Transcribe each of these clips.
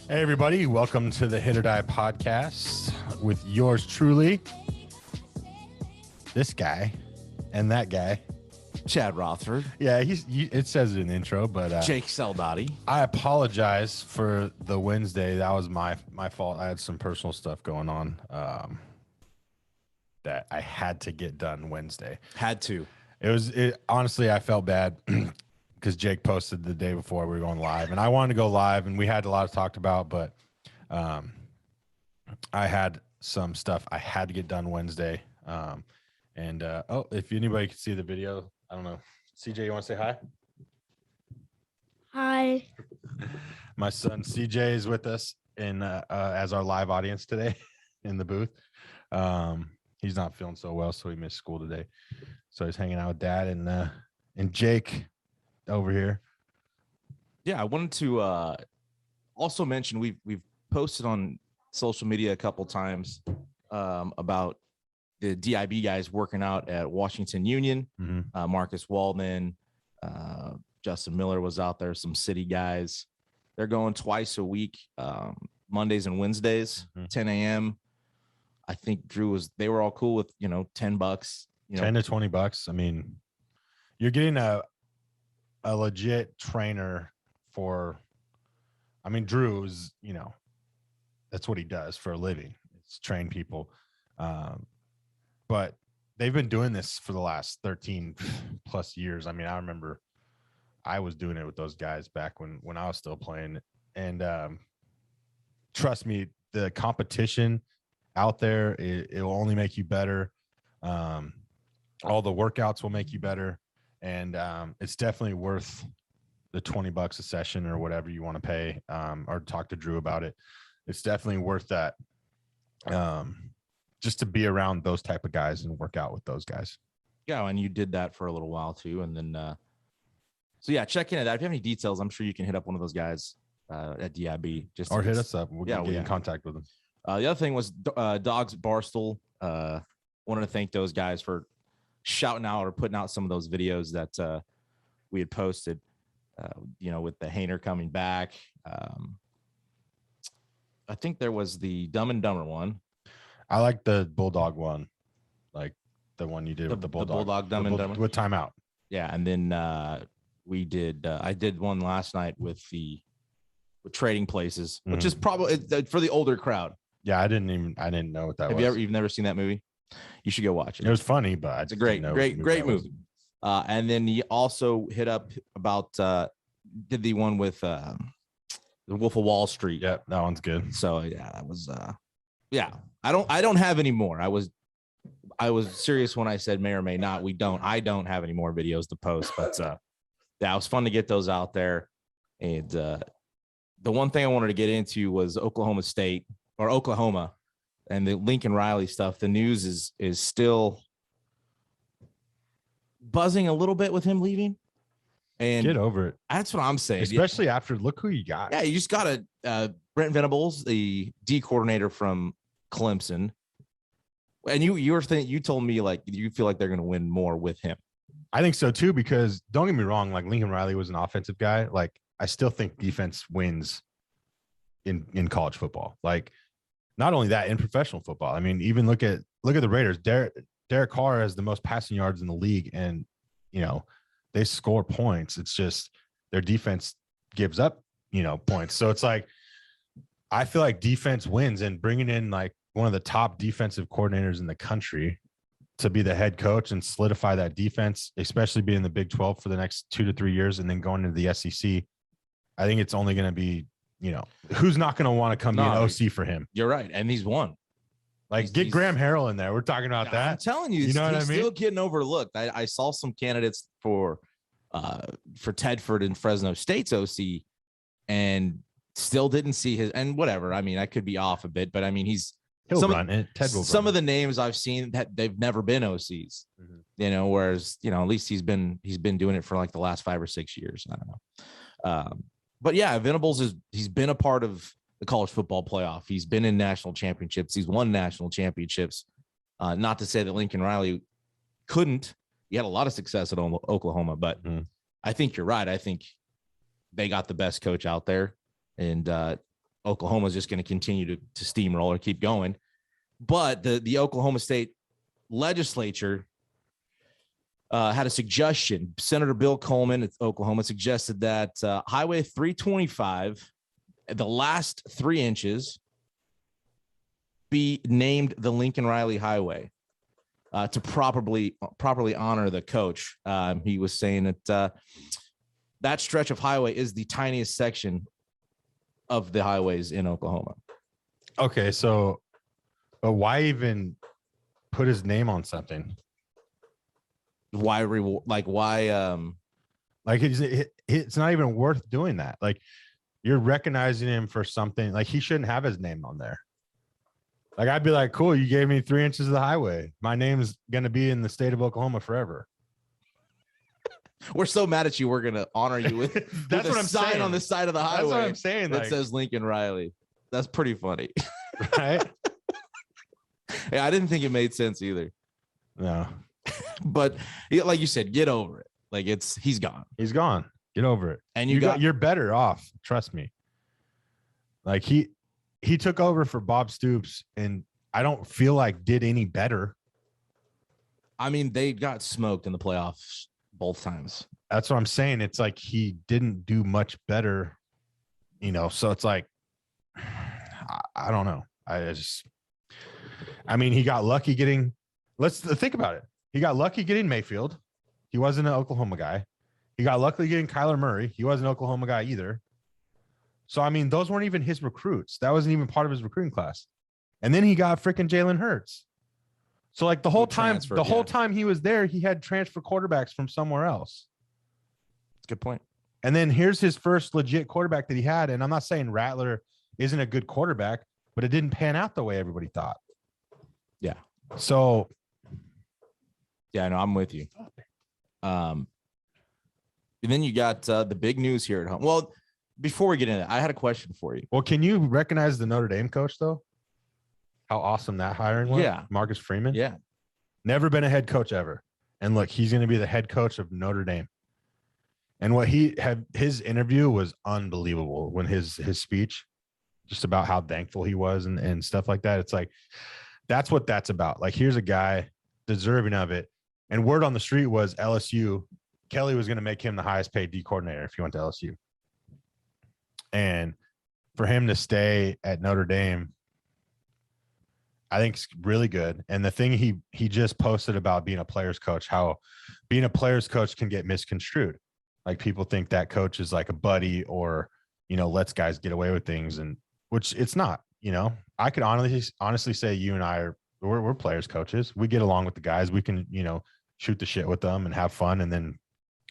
Hey, everybody. Welcome to the HIT.OR.DIE podcast with yours truly, this guy and that guy. Chad Rothford. Yeah, it says it in the intro, but Jake Saldotti. I apologize for the Wednesday. That was my fault. I had some personal stuff going on that I had to get done Wednesday. Had to. Honestly, I felt bad because Jake posted the day before we were going live, and I wanted to go live, and we had a lot to talk about, but I had some stuff I had to get done Wednesday. If anybody can see the video, I don't know. CJ, you want to say hi? Hi. My son CJ is with us as our live audience today in the booth. He's not feeling so well, so he missed school today. So he's hanging out with Dad and Jake over here. Yeah, I wanted to also mention we've posted on social media a couple times about the DIB guys working out at Washington Union. Mm-hmm. Marcus Waldman, Justin Miller was out there, some city guys. They're going twice a week, Mondays and Wednesdays, 10 a.m. I think they were all cool with, $10, $10 to $20. I mean, you're getting a legit trainer Drew is, that's what he does for a living. It's train people. But they've been doing this for the last 13 plus years. I mean, I remember I was doing it with those guys back when I was still playing. And trust me, the competition out there, it will only make you better. All the workouts will make you better. And it's definitely worth the $20 a session or whatever you want to pay, or talk to Drew about it. It's definitely worth that. Just to be around those type of guys and work out with those guys. Yeah, and you did that for a little while too. And then, so yeah, check in at that. If you have any details, I'm sure you can hit up one of those guys at DIB. Or hit us up. We'll get in yeah. contact with them. The other thing was Dogs Barstool. Wanted to thank those guys for shouting out or putting out some of those videos that we had posted, with the Haener coming back. I think there was the Dumb and Dumber one. I like the Bulldog one, like the one you did with the Bulldog. The Bulldog Dumb and Dumber. With timeout. Yeah, and then I did one last night with Trading Places, which is probably for the older crowd. Yeah, I didn't know what that was. You've never seen that movie? You should go watch it. It was funny, but it's a great movie. And then he also hit up about did the one with the Wolf of Wall Street. Yeah, that one's good. So yeah, that was I don't have any more. I was serious when I said may or may not. I don't have any more videos to post, but yeah, it was fun to get those out there. And the one thing I wanted to get into was Oklahoma and the Lincoln Riley stuff. The news is still buzzing a little bit with him leaving. And get over it. That's what I'm saying. Especially after look who you got. Yeah, you just got Brent Venables, the D coordinator from Clemson. And you told me like you feel like they're going to win more with him. I think so too, because don't get me wrong, like Lincoln Riley was an offensive guy. Like I still think defense wins in college football. Like not only that, in professional football. I mean, even look at the Raiders. Derek Carr has the most passing yards in the league, and they score points. It's just their defense gives up, points. So it's like I feel like defense wins, and bringing in like one of the top defensive coordinators in the country to be the head coach and solidify that defense, especially being in the Big 12 for the next 2 to 3 years and then going into the SEC. I think it's only going to be, who's not going to want to come be an OC for him? You're right. And he's won. Like get Graham Harrell in there. We're talking about that. I'm telling you, you know what I mean? Still getting overlooked. I saw some candidates for Tedford and Fresno State's OC and still didn't see his, and whatever. I mean, I could be off a bit, but I mean, he'll run it. Ted will some of the names I've seen that they've never been OCs, whereas, at least he's been doing it for like the last 5 or 6 years. I don't know. But yeah, Venables he's been a part of the college football playoff. He's been in national championships. He's won national championships. Not to say that Lincoln Riley couldn't. He had a lot of success at Oklahoma, but I think you're right. I think they got the best coach out there. And Oklahoma's just going to continue to steamroll or keep going. But the Oklahoma State legislature had a suggestion. Senator Bill Coleman at Oklahoma suggested that Highway 325, the last 3 inches, be named the Lincoln Riley Highway to properly honor the coach. He was saying that that stretch of highway is the tiniest section of the highways in Oklahoma. Okay, so but why even put his name on something? Why like it's not even worth doing that. Like, you're recognizing him for something. Like, he shouldn't have his name on there. Like, I'd be like, cool, you gave me 3 inches of the highway. My name's going to be in the state of Oklahoma forever. We're so mad at you. We're going to honor you with, That's with what a I'm sign saying. on the side of the highway. That's what I'm saying. That says Lincoln Riley. That's pretty funny. Right? Yeah, I didn't think it made sense either. No. But like you said, get over it. Like, he's gone. He's gone. Get over it. And you're better off. Trust me. Like, he took over for Bob Stoops, and I don't feel like did any better. I mean, they got smoked in the playoffs both times. That's what I'm saying. It's like he didn't do much better, so it's like, I don't know. I mean, he got lucky getting, let's think about it. He got lucky getting Mayfield. He wasn't an Oklahoma guy. He got lucky getting Kyler Murray. He wasn't an Oklahoma guy either. So, I mean, those weren't even his recruits. That wasn't even part of his recruiting class. And then he got freaking Jalen Hurts. So, like, the whole time he was there, he had transfer quarterbacks from somewhere else. That's a good point. And then here's his first legit quarterback that he had. And I'm not saying Rattler isn't a good quarterback, but it didn't pan out the way everybody thought. Yeah. So, yeah, no, I'm with you. And then you got the big news here at home. Well, before we get into that, I had a question for you. Well, can you recognize the Notre Dame coach, though? How awesome that hiring was? Yeah. Marcus Freeman. Yeah. Never been a head coach ever. And look, he's going to be the head coach of Notre Dame. And what his interview was unbelievable when his speech, just about how thankful he was and stuff like that. It's like, that's what that's about. Like, here's a guy deserving of it. And word on the street was LSU, Kelly was going to make him the highest paid D coordinator if he went to LSU. And for him to stay at Notre Dame, I think it's really good. And the thing he just posted about being a player's coach, how being a player's coach can get misconstrued. Like, people think that coach is like a buddy or, lets guys get away with things, and which it's not. I could honestly say you and I we're players coaches. We get along with the guys. We can, shoot the shit with them and have fun. And then,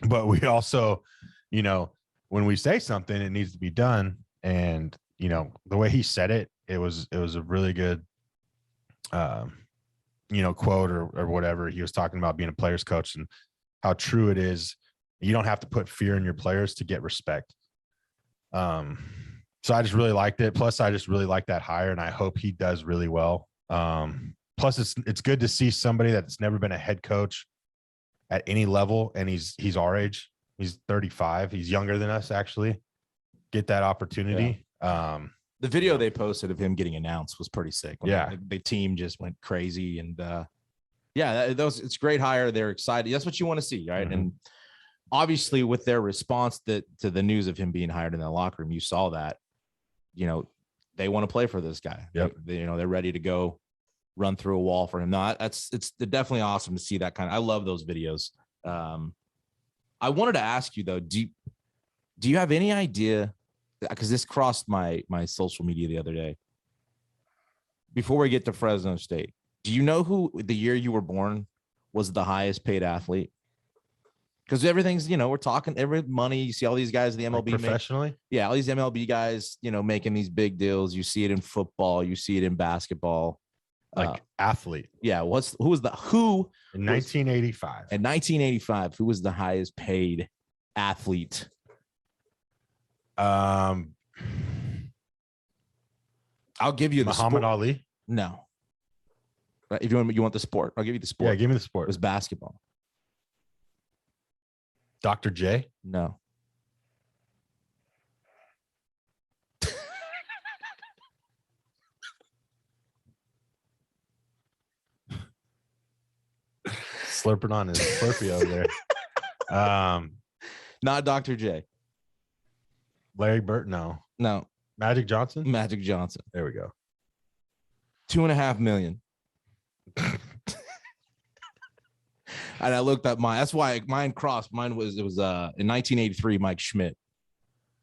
but we also, when we say something, it needs to be done. And, the way he said it, it was a really good, quote or whatever. He was talking about being a player's coach and how true it is. You don't have to put fear in your players to get respect. So I just really liked it. Plus, I just really like that hire, and I hope he does really well. Plus, it's good to see somebody that's never been a head coach at any level, and he's our age. He's 35. He's younger than us, actually. Get that opportunity. Yeah. The video they posted of him getting announced was pretty sick. Yeah, the team just went crazy, and it's a great hire. They're excited. That's what you want to see, right? Mm-hmm. And obviously, with their response to the news of him being hired in the locker room, you saw that. They want to play for this guy. Yep. They're ready to go run through a wall for him. No, it's definitely awesome to see that kind of. I love those videos. I wanted to ask you though, do you have any idea? Because this crossed my social media the other day. Before we get to Fresno State, do you know who the year you were born was the highest paid athlete? Because everything's, we're talking every money. You see all these guys in the MLB professionally. All these MLB guys, making these big deals. You see it in football. You see it in basketball. Like athlete. Yeah. Who in 1985? In 1985, who was the highest paid athlete? I'll give you the Muhammad sport. Ali. No. If you want the sport, I'll give you the sport. Yeah, give me the sport. It was basketball. Dr. J? No. slurping on his Slurpee over there. Not Dr. J. Larry Bird, no. Magic Johnson. Magic Johnson. There we go. $2.5 million. And I looked up mine. That's why mine crossed. Mine was in 1983. Mike Schmidt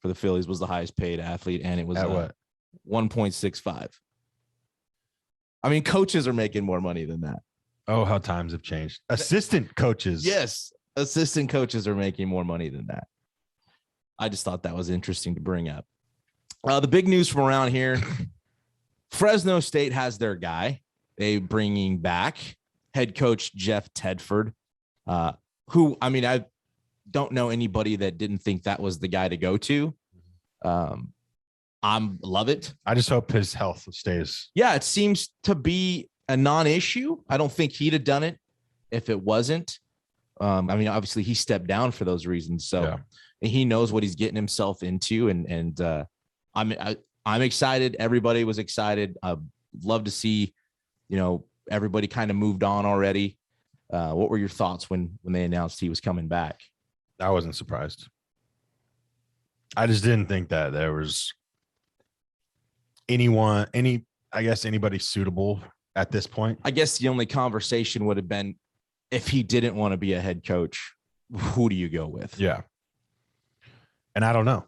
for the Phillies was the highest paid athlete, and it was at what? 1.65. I mean, coaches are making more money than that. Oh, how times have changed. Assistant coaches. Yes, assistant coaches are making more money than that. I just thought that was interesting to bring up. The big news from around here: Fresno State has their guy. They bringing back head coach Jeff Tedford. Who, I mean, I don't know anybody that didn't think that was the guy to go to. Love it. I just hope his health stays. Yeah, it seems to be a non-issue. I don't think he'd have done it if it wasn't. I mean, obviously he stepped down for those reasons. So yeah. He knows what he's getting himself into. And I'm excited. Everybody was excited. I'd love to see, everybody kind of moved on already. What were your thoughts when they announced he was coming back? I wasn't surprised. I just didn't think that there was anybody suitable at this point. I guess the only conversation would have been if he didn't want to be a head coach, who do you go with? Yeah. And I don't know.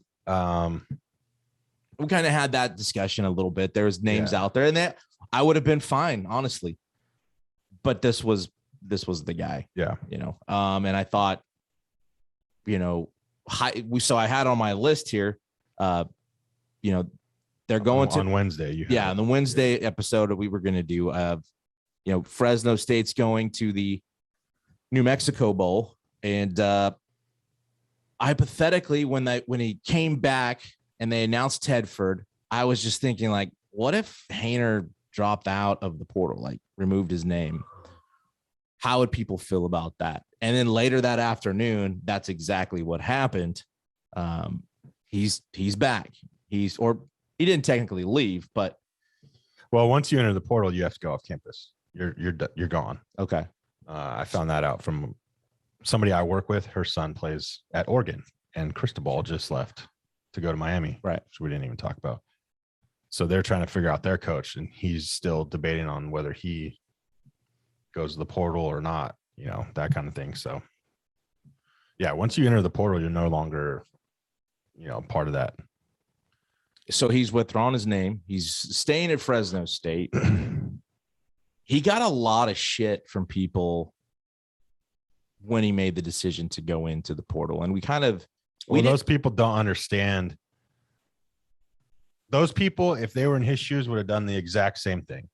We kind of had that discussion a little bit. There's names out there, and that I would have been fine, honestly. But this was the guy. Yeah. And I thought, so I had on my list here, they're going on Wednesday. On the Wednesday episode that we were going to do, Fresno State's going to the New Mexico Bowl. And hypothetically, when he came back and they announced Tedford, I was just thinking, like, what if Haener dropped out of the portal, like removed his name? How would people feel about that? And then later that afternoon, that's exactly what happened. He's back. He didn't technically leave, but once you enter the portal, you have to go off campus. You're gone. Okay. I found that out from somebody I work with. Her son plays at Oregon, and Cristobal just left to go to Miami, right? Which we didn't even talk about. So they're trying to figure out their coach, and he's still debating on whether he goes to the portal or not, that kind of thing. So yeah, once you enter the portal, you're no longer, part of that. So he's withdrawn his name. He's staying at Fresno State. He got a lot of shit from people when he made the decision to go into the portal. And those people don't understand. Those people, if they were in his shoes, would have done the exact same thing.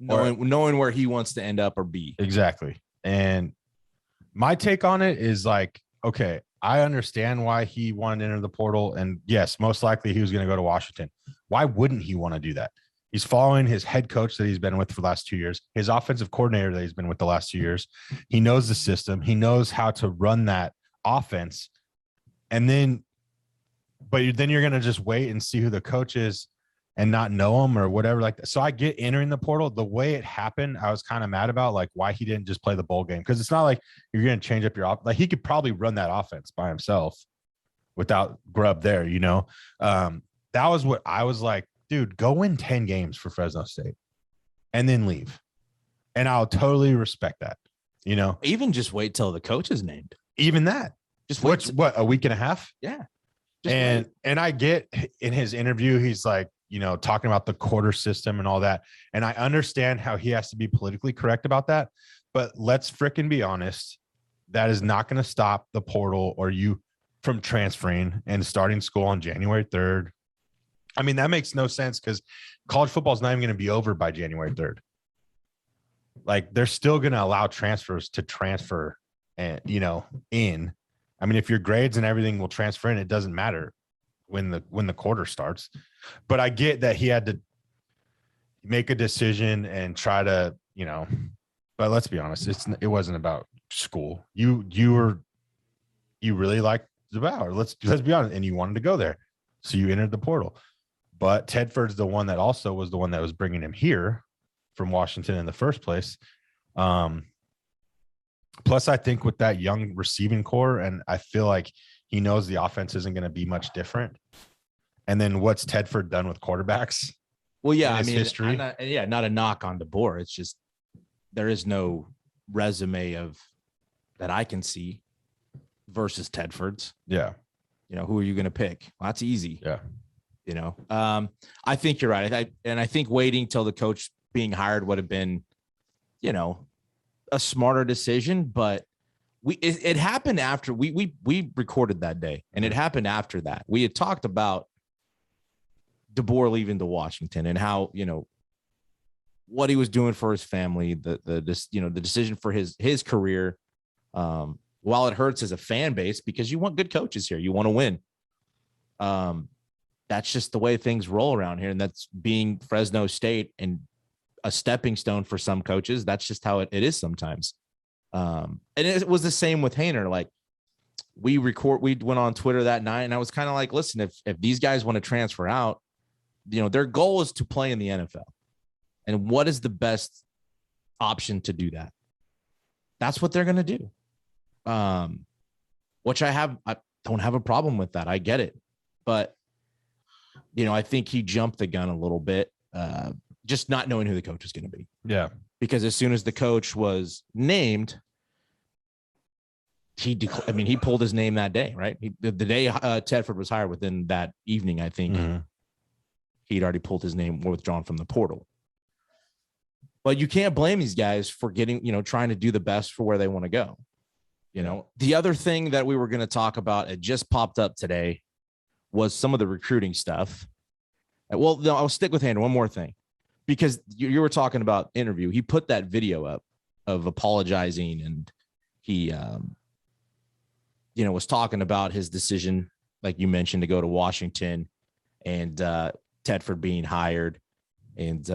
Knowing where he wants to end up or be. Exactly. And my take on it is like, okay, I understand why he wanted to enter the portal. And yes, most likely he was going to go to Washington. Why wouldn't he want to do that? He's following his head coach that he's been with for the last 2 years, his offensive coordinator that he's been with the last 2 years. He knows the system. He knows how to run that offense. And then, but then you're going to just wait and see who the coach is and not know him or whatever like that. So I get entering the portal. The way it happened, I was kind of mad about, like, why he didn't just play the bowl game. Because it's not like you're going to change up your like, he could probably run that offense by himself without Grubb there, that was what I was like, dude, go win 10 games for Fresno State and then leave. And I'll totally respect that, Even just wait till the coach is named. Even that. Just wait. What, a week and a half? Yeah. And I get in his interview, he's like, talking about the quarter system and all that. And I understand how he has to be politically correct about that. But let's fricking be honest. That is not going to stop the portal or you from transferring and starting school on January 3rd. I mean, that makes no sense because college football is not even going to be over by January 3rd. Like, they're still going to allow transfers to transfer and, in. I mean, if your grades and everything will transfer in, it doesn't matter when the quarter starts. But I get that he had to make a decision and try to, but let's be honest, it wasn't about school. You really liked the Bauer. Let's be honest, and you wanted to go there. So you entered the portal. But Tedford's the one that also was the one that was bringing him here from Washington in the first place. Plus, I think with that young receiving core, and I feel like he knows the offense isn't going to be much different. And then what's Tedford done with quarterbacks? Well, yeah, I his mean, history. not a knock on DeBoer. It's just there is no resume of that I can see versus Tedford's. Yeah. You know, who are you going to pick? Well, that's easy. Yeah. You know, I think you're right. I think waiting till the coach being hired would have been, you know, a smarter decision. But it happened after we recorded that day, and it happened after that. We had talked about DeBoer leaving to Washington and how, you know, what he was doing for his family, the decision for his career. While it hurts as a fan base because you want good coaches here, you want to win. That's just the way things roll around here, and that's being Fresno State and a stepping stone for some coaches. That's just how it is sometimes. And it was the same with Haener. Like we went on Twitter that night, and I was kind of like, listen, if these guys want to transfer out, you know, their goal is to play in the NFL. And what is the best option to do that? That's what they're going to do. Which I don't have a problem with that. I get it. But, you know, I think he jumped the gun a little bit, just not knowing who the coach is going to be. Yeah. Because as soon as the coach was named, he pulled his name that day, right? The day Tedford was hired, within that evening, I think he'd already pulled his name, withdrawn from the portal. But you can't blame these guys for getting, you know, trying to do the best for where they want to go. You know, the other thing that we were going to talk about, it just popped up today, was some of the recruiting stuff. Well, no, I'll stick with Haener. One more thing, because you were talking about interview. He put that video up of apologizing, and he, you know, was talking about his decision, like you mentioned, to go to Washington, and Tedford being hired. And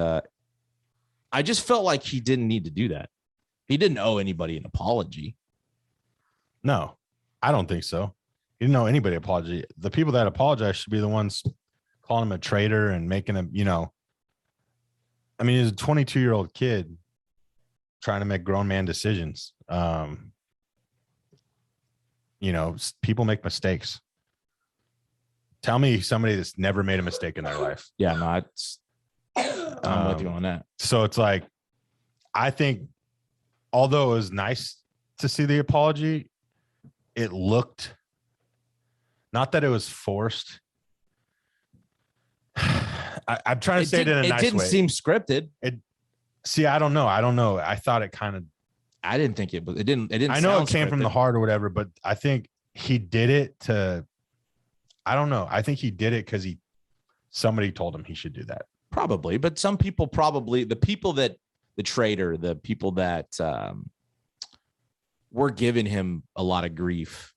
I just felt like he didn't need to do that. He didn't owe anybody an apology. No, I don't think so. He didn't owe anybody an apology. The people that apologize should be the ones calling him a traitor and making him, you know, I mean, he's a 22-year-old kid trying to make grown man decisions. You know, people make mistakes. Tell me somebody that's never made a mistake in their life. Yeah, no, I'm with you on that. So it's like, I think, although it was nice to see the apology, it looked, not that it was forced. I'm trying to say it in a nice way. It didn't seem scripted. I don't know. I thought it kind of. I didn't think it was. It didn't. I know it came from the heart or whatever, but I think he did it to. I don't know. I think he did it because somebody told him he should do that. Probably, but some people the people that the traitor, the people that were giving him a lot of grief.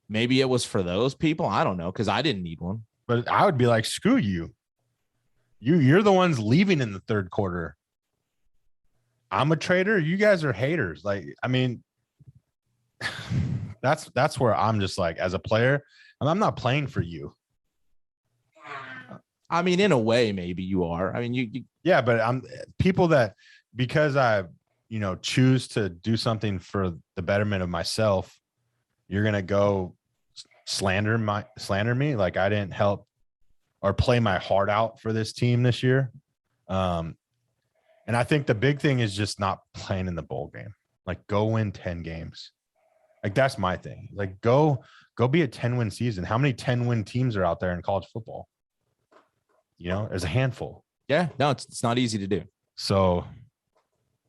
Maybe it was for those people. I don't know, because I didn't need one. But I would be like, screw you. You're the ones leaving in the third quarter. I'm a traitor. You guys are haters. Like, I mean, that's where I'm just like, as a player, I'm not playing for you. I mean, in a way, maybe you are. I mean, yeah, but I'm people that, because I, you know, choose to do something for the betterment of myself, you're going to go slander me. Like I didn't help or play my heart out for this team this year. And I think the big thing is just not playing in the bowl game. Like go win 10 games. Like that's my thing. Like go be a 10-win season. How many 10-win teams are out there in college football? You know, there's a handful. Yeah, no, it's not easy to do. So,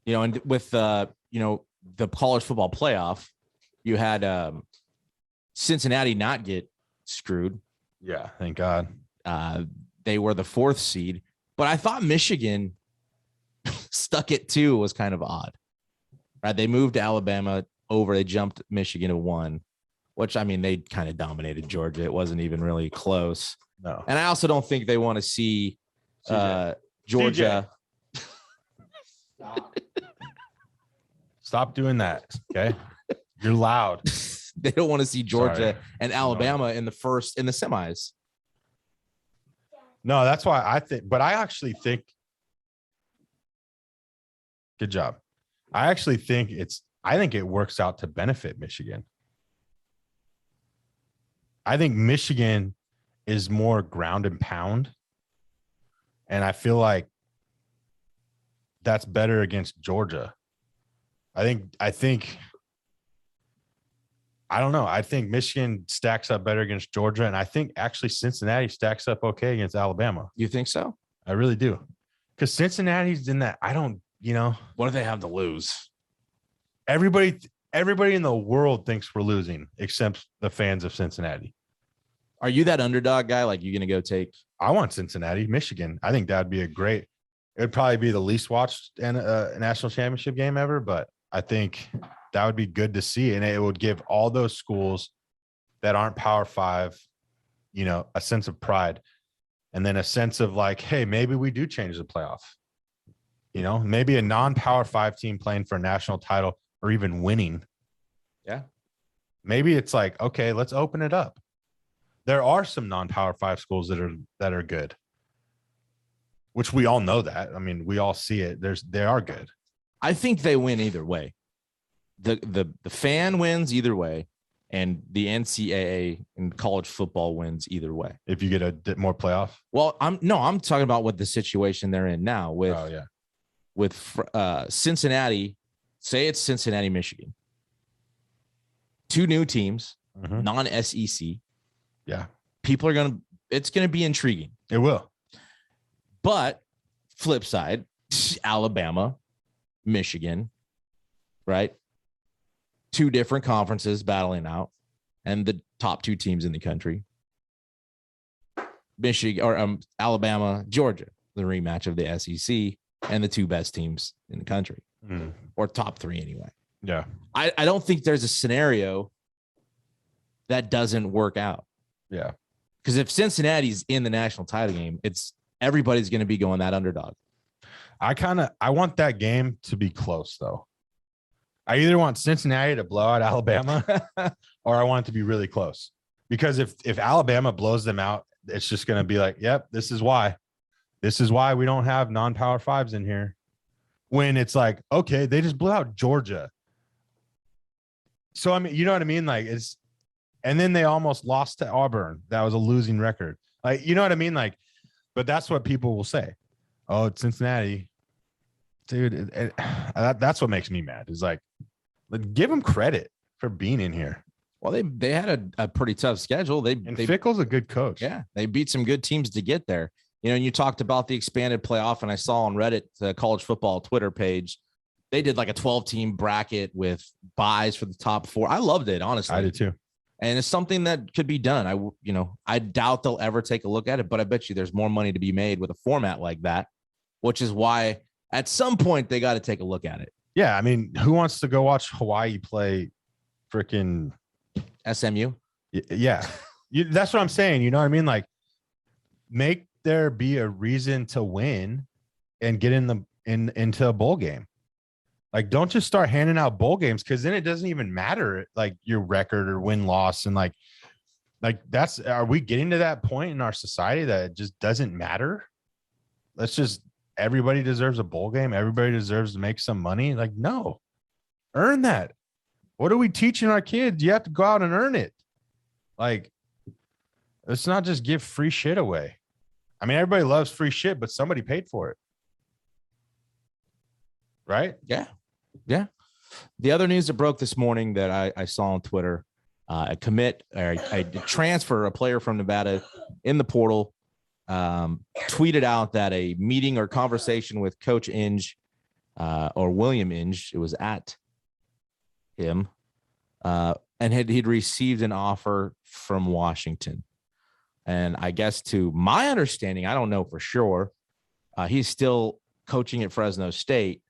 you know, and with you know, the college football playoff, you had Cincinnati not get screwed. Yeah, thank God. They were the 4th seed, but I thought Michigan stuck it 2 was kind of odd. Right? They moved Alabama over. They jumped Michigan to 1, which, I mean, they kind of dominated Georgia. It wasn't even really close. No. And I also don't think they want to see Georgia. Stop doing that. Okay. You're loud. They don't want to see Georgia and Alabama in the semis. No, that's why I think, but I actually think, good job. I actually think it's I think it works out to benefit Michigan. I think Michigan is more ground and pound. And I feel like that's better against Georgia. I don't know. I think Michigan stacks up better against Georgia. And I think actually Cincinnati stacks up okay against Alabama. You think so? I really do. Because Cincinnati's in that. What do they have to lose? Everybody in the world thinks we're losing except the fans of Cincinnati. Are you that underdog guy? Like, you going to go take? I want Cincinnati, Michigan. I think that'd be it would probably be the least watched national championship game ever, but I think that would be good to see. And it would give all those schools that aren't Power 5, a sense of pride, and then a sense of like, hey, maybe we do change the playoff. Maybe a non-Power 5 team playing for a national title or even winning. Yeah. Maybe it's like, okay, let's open it up. There are some non-Power 5 schools that are good, which we all know that. I mean, we all see it. They are good. I think they win either way. The fan wins either way, and the NCAA and college football wins either way. If you get a more playoff. Well, I'm talking about what the situation they're in now with Cincinnati. Say it's Cincinnati, Michigan. 2 new teams, non-SEC. Yeah. It's going to be intriguing. It will. But flip side, Alabama, Michigan, right? 2 different conferences battling out, and the top 2 teams in the country. Michigan or Alabama, Georgia, the rematch of the SEC and the 2 best teams in the country, or top 3 anyway. Yeah. I don't think there's a scenario that doesn't work out. Yeah. Because if Cincinnati's in the national title game, everybody's going to be going that underdog. I want that game to be close though. I either want Cincinnati to blow out Alabama or I want it to be really close, because if Alabama blows them out, it's just going to be like, yep, this is why we don't have non-Power 5s in here. When it's like, okay, they just blew out Georgia. So, I mean, you know what I mean? Like and then they almost lost to Auburn. That was a losing record. Like, you know what I mean? Like, but that's what people will say. Oh, it's Cincinnati. Dude, that's what makes me mad. Is like, give them credit for being in here. Well, they had a pretty tough schedule. Fickle's a good coach. Yeah, they beat some good teams to get there. And you talked about the expanded playoff, and I saw on Reddit, the college football Twitter page, they did like a 12-team bracket with buys for the top 4. I loved it, honestly. I did too. And it's something that could be done. I doubt they'll ever take a look at it, but I bet you there's more money to be made with a format like that, which is why at some point they got to take a look at it. Yeah. I mean, who wants to go watch Hawaii play freaking SMU? Yeah. That's what I'm saying. You know what I mean? Like, make there be a reason to win and get into a bowl game. Like, don't just start handing out bowl games, because then it doesn't even matter like your record or win-loss. And like are we getting to that point in our society that it just doesn't matter? Everybody deserves a bowl game. Everybody deserves to make some money. Like, no, earn that. What are we teaching our kids? You have to go out and earn it. Like, let's not just give free shit away. I mean, everybody loves free shit, but somebody paid for it. Right? Yeah. Yeah. The other news that broke this morning that I saw on Twitter, a transfer, a player from Nevada in the portal, tweeted out that a meeting or conversation with Coach Inge or William Inge, it was at him, and he'd received an offer from Washington. And I guess, to my understanding, I don't know for sure, he's still coaching at Fresno State,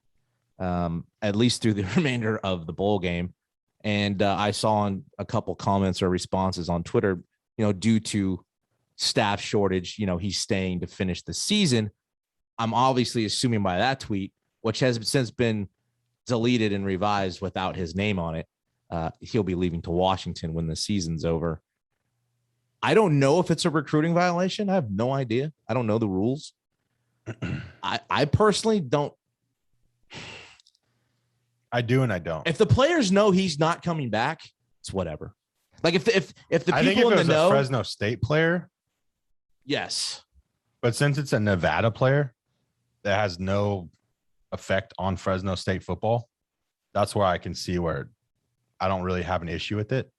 at least through the remainder of the bowl game. And I saw on a couple comments or responses on Twitter, due to staff shortage, he's staying to finish the season. I'm obviously assuming by that tweet, which has since been deleted and revised without his name on it, he'll be leaving to Washington when the season's over. I don't know if it's a recruiting violation. I have no idea. I don't know the rules. I personally don't. I do and I don't. If the players know he's not coming back, it's whatever. Like if the I think people if in it the was know, a Fresno State player, yes. but since it's a Nevada player that has no effect on Fresno State football, that's where I can see where I don't really have an issue with it.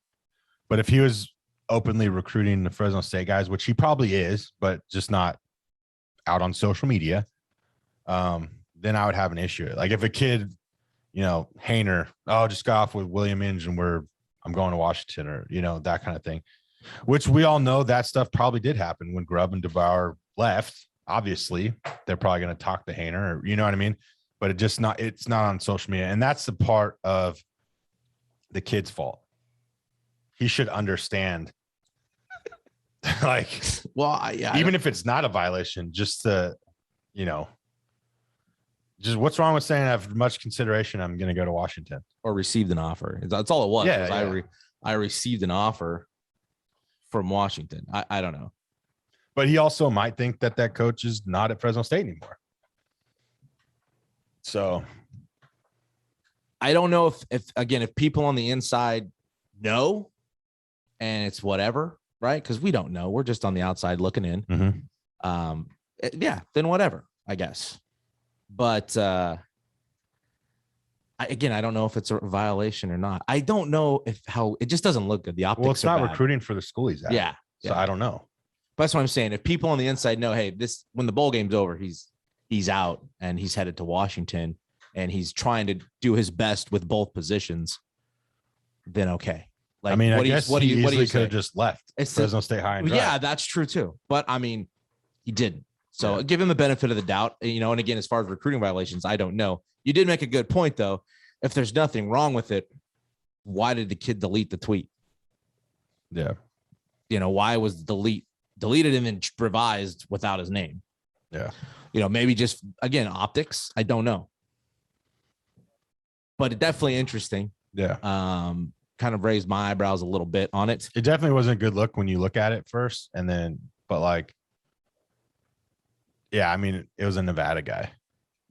But if he was openly recruiting the Fresno State guys, which he probably is, but just not out on social media, then I would have an issue. Like if a kid, Haener, just got off with William Inge and I'm going to Washington, or, that kind of thing, which we all know that stuff probably did happen when Grubb and DeBauer left. Obviously, they're probably going to talk to Haener, or, you know what I mean? But it's not on social media. And that's the part of the kid's fault. He should understand, like, well, even if it's not a violation, just to, just what's wrong with saying after much consideration, I'm going to go to Washington, or received an offer. That's all it was. Yeah. I received an offer from Washington. I don't know. But he also might think that coach is not at Fresno State anymore. So I don't know if people on the inside know and it's whatever, right? Because we don't know. We're just on the outside looking in. Mm-hmm. Then whatever, I guess. But I don't know if it's a violation or not. I don't know how it just doesn't look good. The optics. Well, it's not recruiting for the school he's at. Yeah. So I don't know. But that's what I'm saying. If people on the inside know, hey, when the bowl game's over, he's out and he's headed to Washington and he's trying to do his best with both positions, then okay. Like, I mean, I guess he easily could have just left Fresno State high and dry. Yeah, that's true too. But I mean, he didn't. So give him the benefit of the doubt, and again, as far as recruiting violations, I don't know. You did make a good point though. If there's nothing wrong with it, why did the kid delete the tweet? Yeah. Why was deleted and then revised without his name? Yeah. Maybe just, again, optics. I don't know. But it definitely interesting. Yeah. Kind of raised my eyebrows a little bit on it. It definitely wasn't a good look when you look at it first. And then, but like, yeah, I mean, it was a Nevada guy.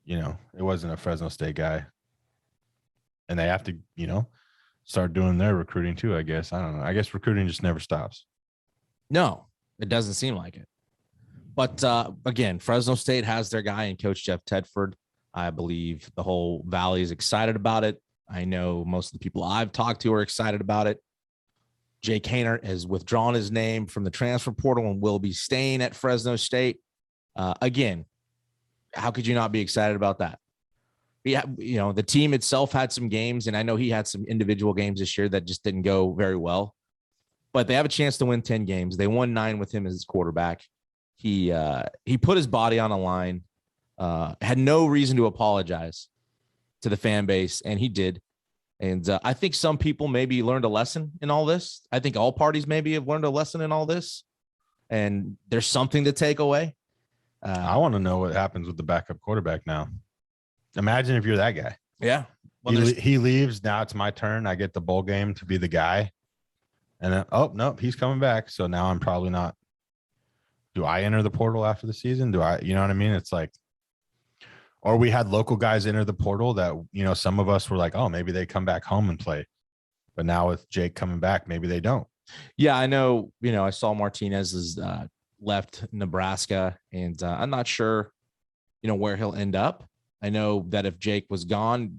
It wasn't a Fresno State guy. And they have to, start doing their recruiting too, I guess. I don't know. I guess recruiting just never stops. No, it doesn't seem like it. But again, Fresno State has their guy in Coach Jeff Tedford. I believe the whole Valley is excited about it. I know most of the people I've talked to are excited about it. Jake Haener has withdrawn his name from the transfer portal and will be staying at Fresno State. Again, how could you not be excited about that? Yeah, the team itself had some games, and I know he had some individual games this year that just didn't go very well. But they have a chance to win 10 games. They won 9 with him as his quarterback. He put his body on a line, had no reason to apologize to the fan base, and he did. And I think some people maybe learned a lesson in all this. I think all parties maybe have learned a lesson in all this, and there's something to take away. I want to know what happens with the backup quarterback now. Imagine if you're that guy. Yeah. Well, he leaves. Now it's my turn. I get the bowl game to be the guy. And then, nope, he's coming back. So now I'm probably not. Do I enter the portal after the season? Do I, you know what I mean? It's like, or we had local guys enter the portal that, some of us were like, oh, maybe they come back home and play. But now with Jake coming back, maybe they don't. Yeah, I know. I saw Martinez is left Nebraska, and I'm not sure, where he'll end up. I know that if Jake was gone,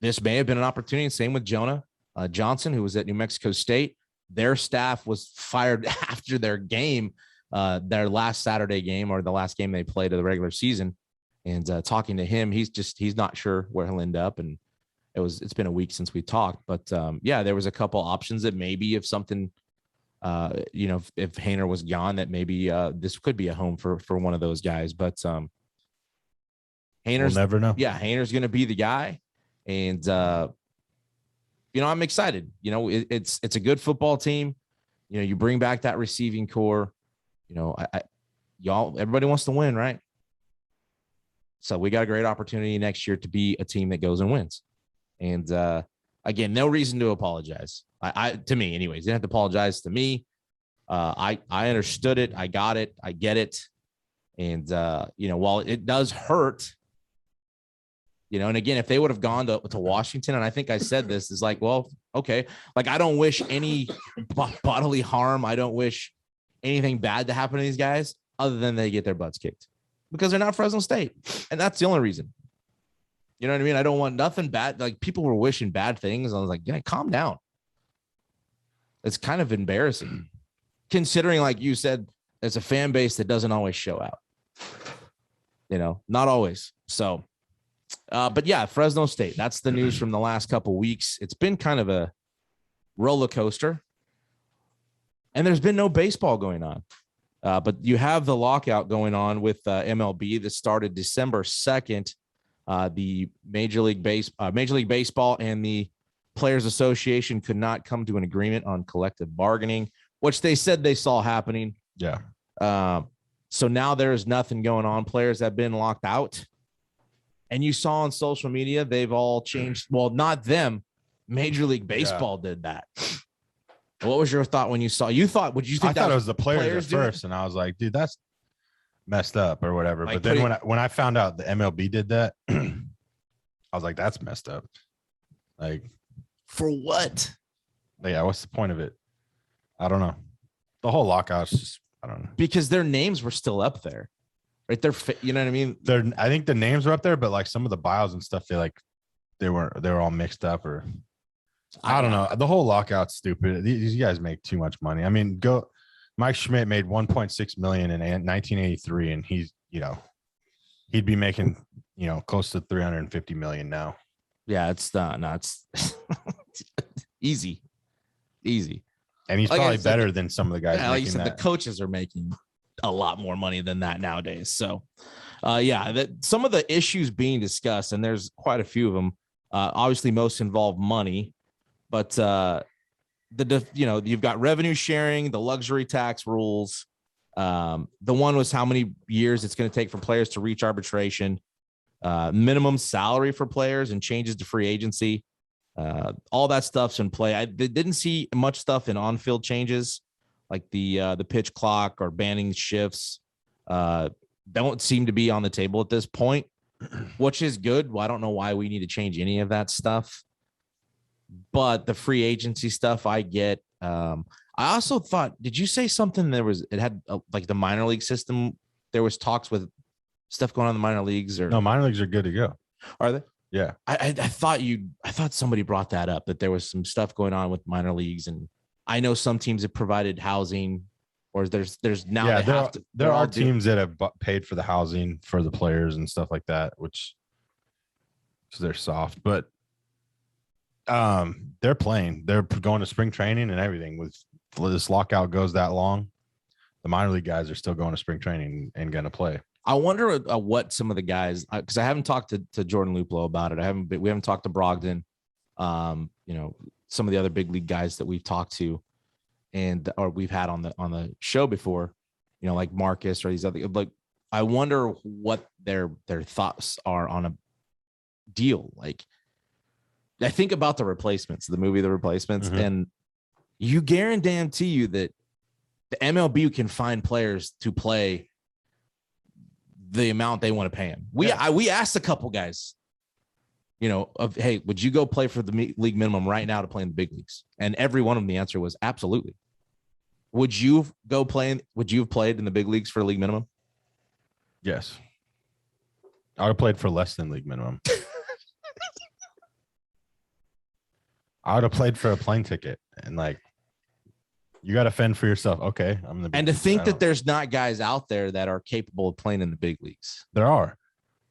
this may have been an opportunity. Same with Jonah Johnson, who was at New Mexico State. Their staff was fired after their game, their last Saturday game, or the last game they played of the regular season. And talking to him, he's not sure where he'll end up. And it's been a week since we talked, but there was a couple options that maybe if something, if Haener was gone, that maybe this could be a home for one of those guys. But Haener's, we'll never know. Yeah, Haener's going to be the guy, and I'm excited. It's a good football team. You bring back that receiving core. Everybody wants to win, right? So we got a great opportunity next year to be a team that goes and wins. And again, no reason to apologize. To me, anyways, you didn't have to apologize to me. I understood it. I got it. I get it. And while it does hurt, And again, if they would have gone to Washington, and I think I said this, is like, well, okay. Like, I don't wish any bodily harm. I don't wish anything bad to happen to these guys other than they get their butts kicked because they're not Fresno State. And that's the only reason. You know what I mean? I don't want nothing bad. Like, people were wishing bad things. I was like, yeah, calm down. It's kind of embarrassing considering, like you said, there's a fan base that doesn't always show out, not always. So, but yeah, Fresno State, that's the news from the last couple of weeks. It's been kind of a roller coaster and there's been no baseball going on. But you have the lockout going on with MLB that started December 2nd. The Major League Baseball and the Players Association could not come to an agreement on collective bargaining, which they said they saw happening. Yeah. So now there is nothing going on. Players have been locked out. And you saw on social media, they've all changed. Well, not them. Major League Baseball did that. What was your thought when you saw? I thought it was the players at first, and I was like, dude, that's messed up or whatever. Like, but then when I found out the MLB did that, I was like, that's messed up. Like, for what? Yeah, what's the point of it? I don't know. The whole lockout's just, I don't know. Because their names were still up there, right? You know what I mean? I think the names were up there, but like some of the bios and stuff, they were all mixed up, or I don't know. The whole lockout's stupid. These guys make too much money. I mean, Mike Schmidt made $1.6 million in 1983, and he'd be making, close to $350 million now. Yeah, it's not. No, it's easy. And he's probably better than some of the guys. Yeah, like you said, the coaches are making a lot more money than that nowadays. So, some of the issues being discussed, and there's quite a few of them. Obviously, most involve money, but you've got revenue sharing, the luxury tax rules. The one was how many years it's going to take for players to reach arbitration, minimum salary for players, and changes to free agency. All that stuff's in play. I didn't see much stuff in on-field changes, like the pitch clock or banning shifts. Don't seem to be on the table at this point, which is good. Well, I don't know why we need to change any of that stuff. But the free agency stuff, I get. I also thought, did you say something? It had like the minor league system. There was talks with stuff going on in the minor leagues, or no, minor leagues are good to go. Are they? Yeah. I thought somebody brought that up, that there was some stuff going on with minor leagues, and I know some teams have provided housing, or there's now. Yeah, there are teams that have paid for the housing for the players and stuff like that, which they're soft, but they're playing. They're going to spring training and everything. With this lockout goes that long, the minor league guys are still going to spring training and going to play. I wonder what some of the guys, because I haven't talked to Jordan Luplow about it. We haven't talked to Brogdon. Some of the other big league guys that we've talked to, or we've had on the show before, like Marcus or these other. Like, I wonder what their thoughts are on a deal. Like, I think about The Replacements, the movie The Replacements, and you guarantee you that the MLB can find players to play the amount they want to pay him. We asked a couple guys, hey, would you go play for the league minimum right now to play in the big leagues? And every one of them, the answer was absolutely. Would you have played in the big leagues for league minimum? Yes. I would have played for less than league minimum. I would have played for a plane ticket, and like, you got to fend for yourself. Okay. And to think that there's not guys out there that are capable of playing in the big leagues. There are.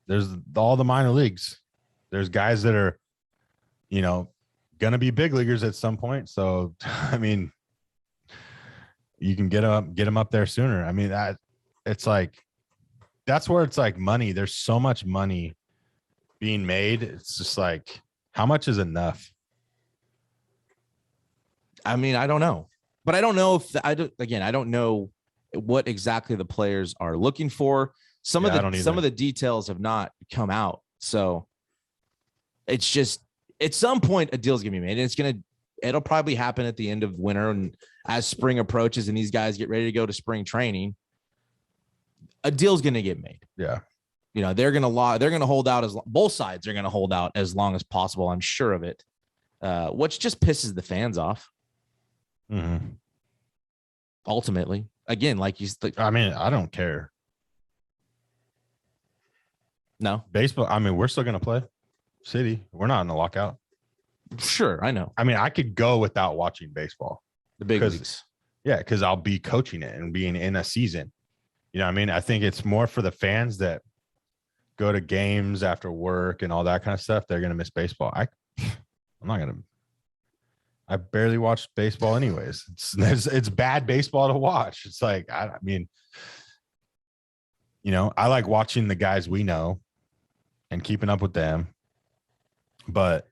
There's all the minor leagues. There's guys that are, going to be big leaguers at some point. So, I mean, you can get them up there sooner. I mean, it's like, that's where it's like money. There's so much money being made. It's just like, how much is enough? I mean, I don't know. But I don't know I don't know what exactly the players are looking for. Some of the details have not come out. So it's just, at some point a deal's gonna be made, and it'll probably happen at the end of winter, and as spring approaches and these guys get ready to go to spring training, a deal's gonna get made. Yeah. they're going to hold out both sides are going to hold out as long as possible. I'm sure of it. Which just pisses the fans off. Mm-hmm. Ultimately, again, like I mean, I don't care. No baseball. I mean, we're still going to play city. We're not in the lockout. Sure. I know. I mean, I could go without watching baseball. The big leagues. Yeah. Cause I'll be coaching it and being in a season. You know what I mean? I think it's more for the fans that go to games after work and all that kind of stuff. They're going to miss baseball. I'm not going to. I barely watch baseball anyways. It's bad baseball to watch. It's like, I mean, I like watching the guys we know and keeping up with them. But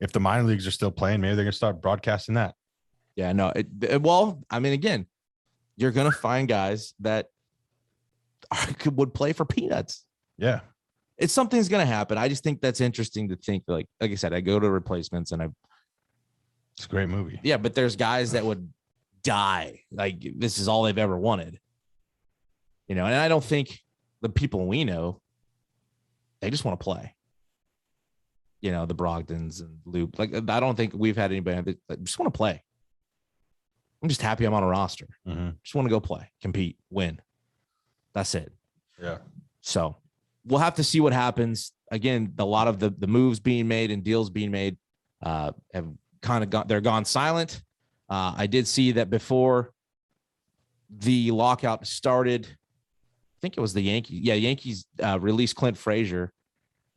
if the minor leagues are still playing, maybe they're going to start broadcasting that. Yeah, no. Well, I mean, again, you're going to find guys that would play for peanuts. Yeah. It's something's going to happen. I just think that's interesting to think. Like I said, I go to replacements and it's a great movie. Yeah, but there's guys that would die. Like this is all they've ever wanted. And I don't think the people we know, they just want to play. The Brogdons and Luke. Like I don't think we've had anybody that just want to play. I'm just happy I'm on a roster. Mm-hmm. Just want to go play, compete, win. That's it. Yeah. So we'll have to see what happens. Again, a lot of the moves being made and deals being made have kind of they're gone silent. I did see that before the lockout started. I think it was the Yankees. Yeah, Yankees released Clint Frazier,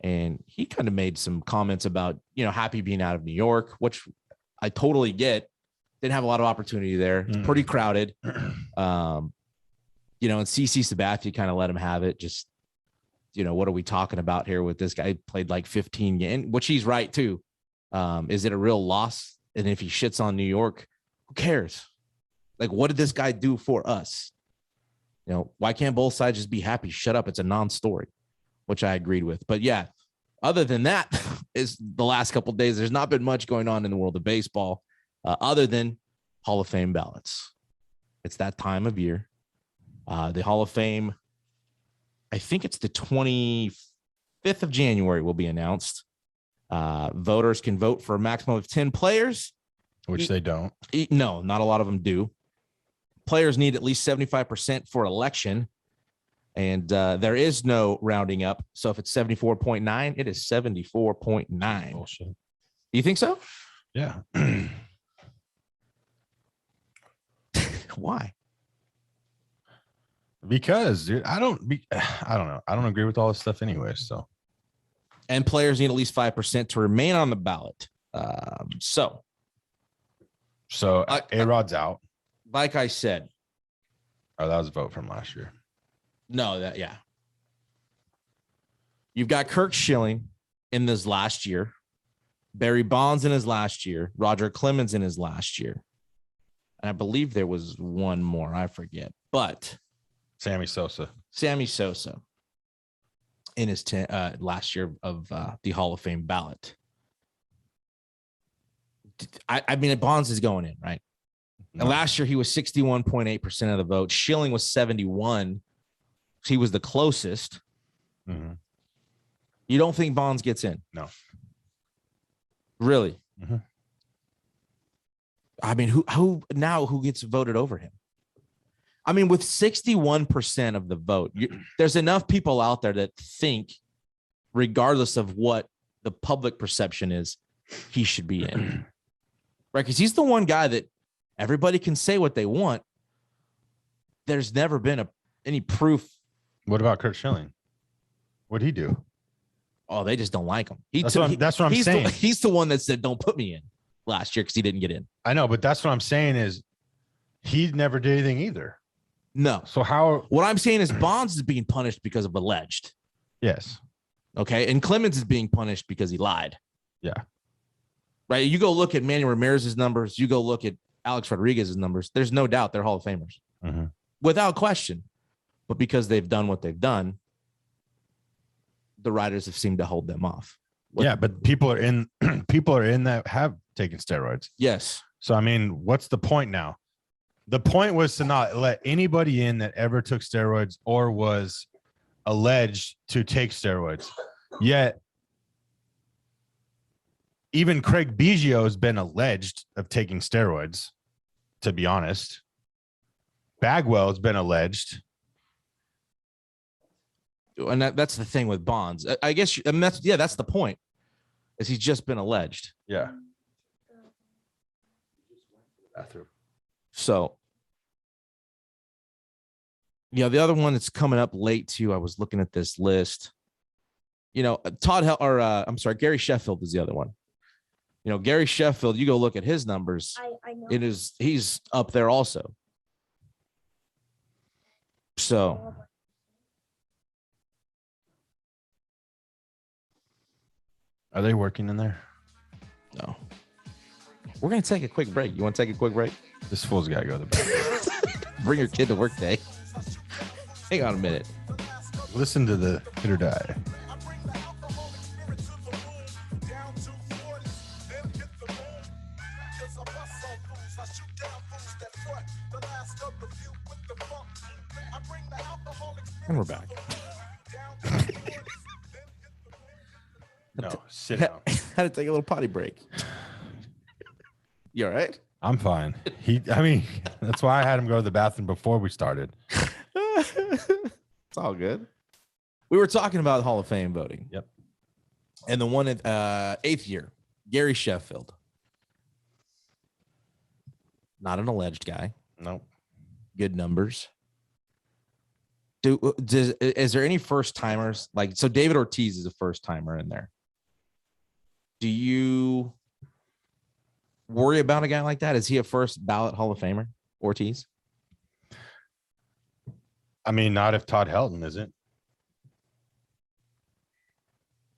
and he kind of made some comments about happy being out of New York, which I totally get. Didn't have a lot of opportunity there. It's pretty crowded. And CC Sabathia kind of let him have it. Just what are we talking about here with this guy? He played like 15 games, which he's right too. Is it a real loss? And if he shits on New York, who cares? Like, what did this guy do for us? Why can't both sides just be happy? Shut up. It's a non-story, which I agreed with. But yeah, other than that, is the last couple of days, there's not been much going on in the world of baseball other than Hall of Fame ballots. It's that time of year. The Hall of Fame, I think it's the 25th of January will be announced. Voters can vote for a maximum of 10 players. Which they don't. No, not a lot of them do. Players need at least 75% for election. And there is no rounding up. So if it's 74.9, it is 74.9. Bullshit. You think so? Yeah. Why? Because, dude, I don't know. I don't agree with all this stuff anyway. So. And players need at least 5% to remain on the ballot. So A-Rod's out. Like I said. Oh, that was a vote from last year. No, yeah. You've got Kirk Schilling in his last year, Barry Bonds in his last year, Roger Clemens in his last year. And I believe there was one more. I forget. But Sammy Sosa in his last year of the Hall of Fame ballot. I mean, Bonds is going in, right? No. And last year he was 61.8% of the vote. Schilling was 71. He was the closest. Mm-hmm. You don't think Bonds gets in? No. Really? Mm-hmm. I mean, who gets voted over him? I mean, with 61% of the vote, there's enough people out there that think, regardless of what the public perception is, he should be in. Right? Because he's the one guy that everybody can say what they want. There's never been any proof. What about Kurt Schilling? What'd he do? Oh, they just don't like him. That's what I'm saying. He's the one that said, don't put me in last year because he didn't get in. I know, but that's what I'm saying is he never did anything either. No. So what I'm saying is Bonds is being punished because of alleged. Yes. Okay. And Clemens is being punished because he lied. Yeah. Right. You go look at Manuel Ramirez's numbers. You go look at Alex Rodriguez's numbers. There's no doubt they're Hall of Famers. Mm-hmm. Without question. But because they've done what they've done, the writers have seemed to hold them off. Yeah, but people are in that have taken steroids. Yes. So, I mean, what's the point now? The point was to not let anybody in that ever took steroids or was alleged to take steroids. Yet, even Craig Biggio has been alleged of taking steroids, to be honest. Bagwell has been alleged. And that's the thing with Bonds. I guess that's the point. Is he's just been alleged. Yeah. Bathroom. So, yeah, the other one that's coming up late too. I was looking at this list. Gary Sheffield is the other one. Gary Sheffield, you go look at his numbers. I know. He's up there also. So, are they working in there? no. We're going to take a quick break. You want to take a quick break? This fool's got to go to the bathroom. Bring your kid to work day. Hang on a minute. Listen to the HIT.OR.DIE. And we're back. No, sit down. Had to take a little potty break. You all right? I'm fine. That's why I had him go to the bathroom before we started. It's all good. We were talking about Hall of Fame voting. Yep. And the one at 8th year, Gary Sheffield. Not an alleged guy. Nope. Good numbers. Is there any first timers? So David Ortiz is a first timer in there. Do you worry about a guy like that? Is he a first ballot Hall of Famer, Ortiz? Not if Todd Helton isn't.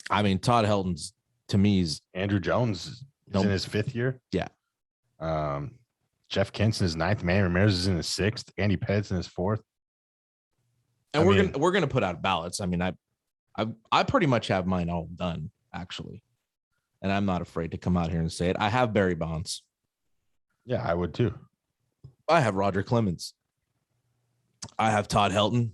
Todd Helton's, to me, is Andrew Jones is in his 5th year. Yeah. Jeff Kent's in his 9th. Manny Ramirez is in his 6th. Andy Pettitt's in his 4th. And we're gonna put out ballots. I pretty much have mine all done, actually. And I'm not afraid to come out here and say it. I have Barry Bonds. Yeah, I would too. I have Roger Clemens. I have Todd Helton,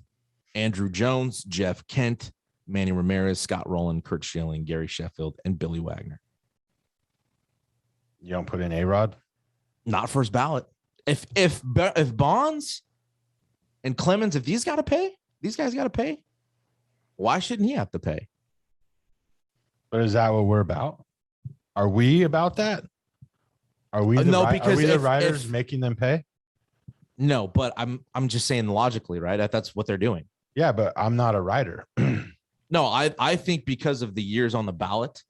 Andrew Jones, Jeff Kent, Manny Ramirez, Scott Rowland, Kurt Schilling, Gary Sheffield, and Billy Wagner. You don't put in A-Rod? Not first ballot. If Bonds and Clemens, if these guys got to pay, why shouldn't he have to pay? But is that what we're about? Are we about that? Are we the writers making them pay? No, but I'm just saying logically, right? That's what they're doing. Yeah, but I'm not a writer. No, I think because of the years on the ballot,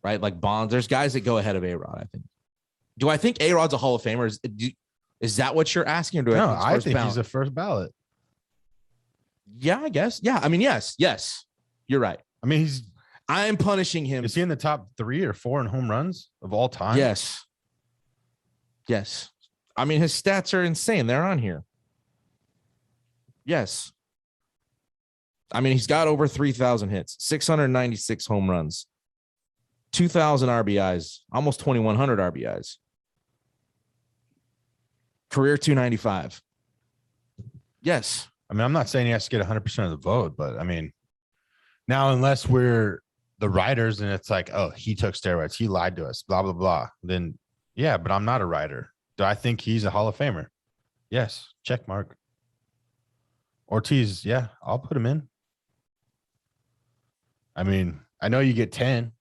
right? Like Bonds, there's guys that go ahead of A-Rod, I think. Do I think A-Rod's a Hall of Famer? Is that what you're asking? Or do I think he's a first ballot. Yeah, I guess. Yeah, yes. You're right. I'm punishing him. Is he in the top 3 or 4 in home runs of all time? Yes. His stats are insane. They're on here. Yes. He's got over 3,000 hits, 696 home runs, 2,000 RBIs, almost 2,100 RBIs. Career 295. Yes. I'm not saying he has to get 100% of the vote, but now unless we're the writers and it's like, oh, he took steroids, he lied to us, blah, blah, blah. Then, yeah, but I'm not a writer. Do I think he's a Hall of Famer? Yes. Check mark. Ortiz, yeah, I'll put him in. I know you get 10.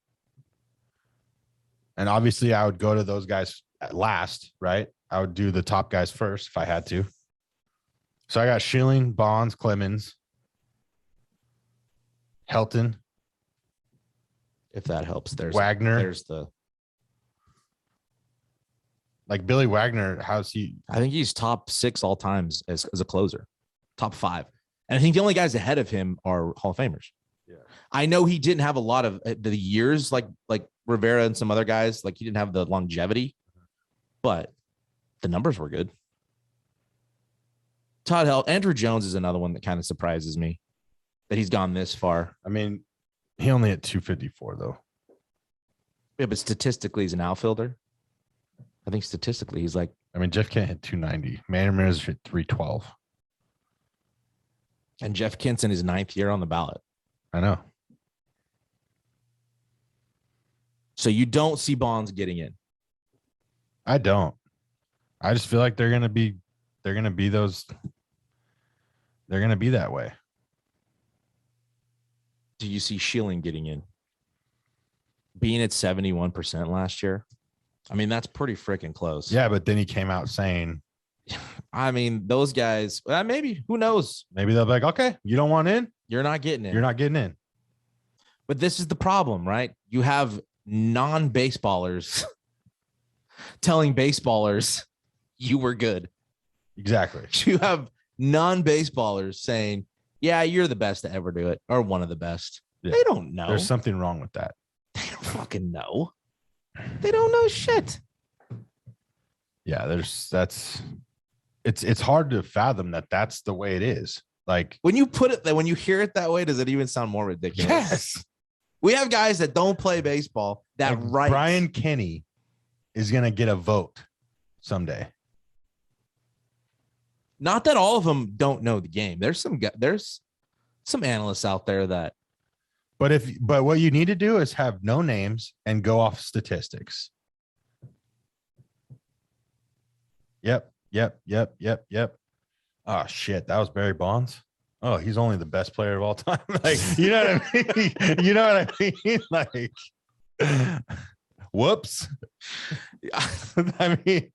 And obviously I would go to those guys at last, right? I would do the top guys first if I had to. So I got Schilling, Bonds, Clemens, Helton. If that helps, there's Wagner. There's Billy Wagner. How's he? I think he's top 6 all times as a closer, top 5. And I think the only guys ahead of him are Hall of Famers. Yeah. I know he didn't have a lot of the years like Rivera and some other guys. He didn't have the longevity, but the numbers were good. Andrew Jones is another one that kind of surprises me that he's gone this far. He only hit 254 though. Yeah, but statistically, he's an outfielder. I think statistically, he's like. Jeff Kent hit 290. Manny Ramirez hit 312. And Jeff Kent's in his 9th year on the ballot. I know. So you don't see Bonds getting in. I don't. I just feel like they're gonna be that way. Do you see Schilling getting in? Being at 71% last year. I mean, that's pretty freaking close. Yeah, but then he came out saying, I mean, those guys, maybe, who knows? Maybe they'll be like, okay, you don't want in? You're not getting in. You're not getting in. But this is the problem, right? You have non-baseballers telling baseballers you were good. Exactly. You have non-baseballers saying, yeah, you're the best to ever do it, or one of the best. Yeah. They don't know. There's something wrong with that. They don't fucking know. They don't know shit. Yeah, it's hard to fathom that that's the way it is. Like when you put it, when you hear it that way, does it even sound more ridiculous? Yes. We have guys that don't play baseball that like write. Brian Kenny is going to get a vote someday. Not that all of them don't know the game. There's some analysts out there that. But what you need to do is have no names and go off statistics. Yep. Oh shit, that was Barry Bonds. Oh, he's only the best player of all time. Like, you know what I mean? You know what I mean? Like, whoops. I mean,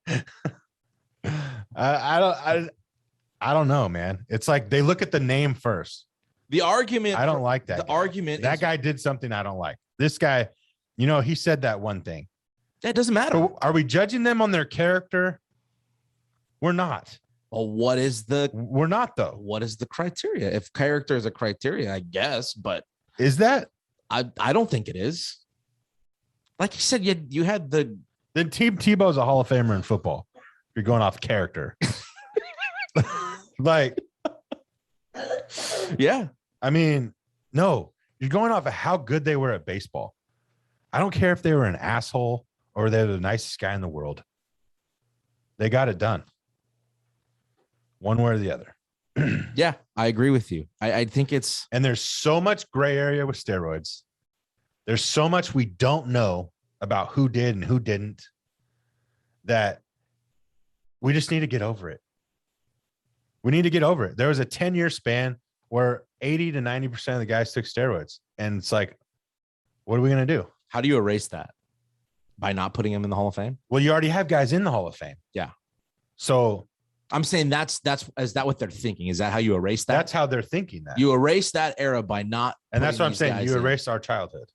I don't know, man. It's like they look at the name first. The argument. I don't like that. The argument. That guy did something I don't like. This guy, he said that one thing. That doesn't matter. But are we judging them on their character? We're not. Well, we're not though. What is the criteria? If character is a criteria, I guess, but is that? I don't think it is. Like you said, you had the. Then Tim Tebow's a Hall of Famer in football. You're going off character. Like, yeah. I mean, no, you're going off of how good they were at baseball. I don't care if they were an asshole or they're the nicest guy in the world. They got it done. One way or the other. Yeah, I agree with you. I think it's. And there's so much gray area with steroids. There's so much we don't know about who did and who didn't that we just need to get over it. We need to get over it. There was a 10-year span where 80 to 90% of the guys took steroids. And it's like, what are we going to do? How do you erase that? By not putting him in the Hall of Fame? Well, you already have guys in the Hall of Fame. Yeah. So I'm saying is that what they're thinking? Is that how you erase that? That's how they're thinking that. You erase that era by not. And that's what I'm saying. You erase our childhood.